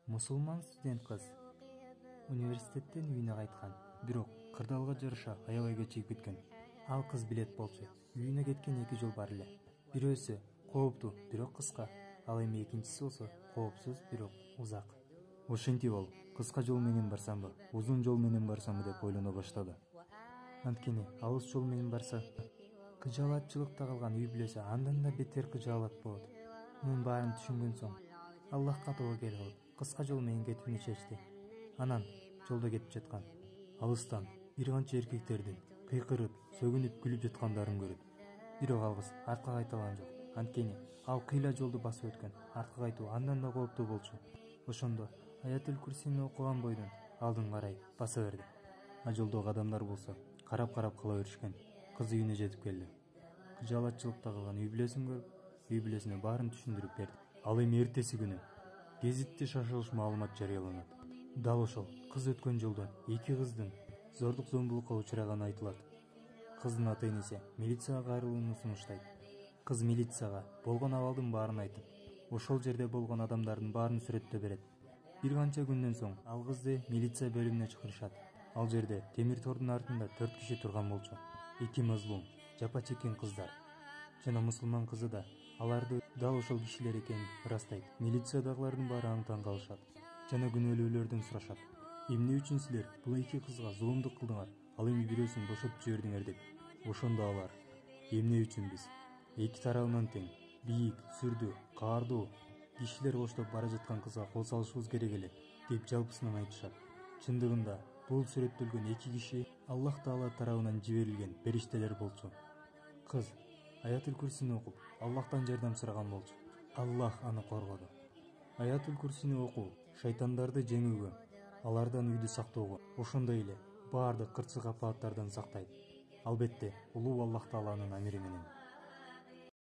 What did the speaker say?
Мусулман студент кыз университеттен үйүнө кайткан, бирок кырдаалга жараша аябай чыгып кеткен. Ал кыз билет болчу. Үйүнө кеткен эки жол бар эле. Бирөөсү кооптуу, бирок кыска. Ал эми экинчиси болсо коопсуз, бирок узак. Ошентип ал кыска жол менен барсамбы, узун жол менен барсамбы деп ойлоно баштады. Анткени алыс жол менен барса, кыжаалатчылыкта калган үй бүлөсү андан да бетер кыжаалат болот. Мунун баарын түшүнгөн соң Аллахка тобокел кылып, кыска жол менен кетүүнү чечти. Анан жолдо кетип жаткан алыстан бир канча эркектердин кыйкырып, сөгүнүп, күлүп жаткандарын көрөт. Бирок ал кыз артка кайта алган жок. Анткени ал кыйла жолду басып өткөн. Артка кайтуу андан да кооптуу болчу. Ошондо Аятул Курсини окуган бойдон алдын карай баса берди. А жолдогу адамдар болсо карап кала беришкен. Кыз үйүнө жетип келди. Кыжаалатчылыкта калган үй бүлөсүн көрүп, үй бүлөсүнө баарын түшүндүрүп берди. Ал эми эртеси күнү гезитте шашылыш маалымат жарыяланат. Дал ошол кыз өткөн жолдон эки кыздын зордук зомбулукка учураганы айтылат. Кыздын ата-энеси милицияга кайрылууну сунуштайт. Кыз милицияга болгон абалдын баарын айтып, ошол жерде болгон адамдардын баарын сүрөттөп берет. Бир канча күндөн соң ал кызды милиция бөлүмүнө чакырышат. Ал жерде темир тордун артында 4 киши турган болчу. Эки мазлум, жапа чеккен кыздар. Жана мусулман кызы да аларды дал ошол кишилер экенин ырастайт. Милициядагылардын баары аң-таң калышат жана күнөөлүүлөрдөн сурашат. Эмне үчүн силер бул эки кызга зулумдук кылдыңар? Ал эми бирөөсүн бошотуп жибердиңер деп. Ошондо алар: эмне үчүн биз эки тарабынан тең, бийик, сүрдүү, каардуу кишилер коштоп бара жаткан кызга кол салышыбыз керек эле деп жалпысынан айтышат. Чындыгында бул сүрөттөлгөн эки киши Аллах Таала тарабынан жиберилген периштелер болчу. Кыз Аятул Курсини окуп, Аллахтан жардам сураган болчу. Аллах аны коргоду. Аятул Курсини окуу шайтандарды жеңүүгө, алардан үйдү сактоого, ошондой эле баардык кырсык апааттардан сактайт. Албетте, улуу Аллах Тааланын амири менен.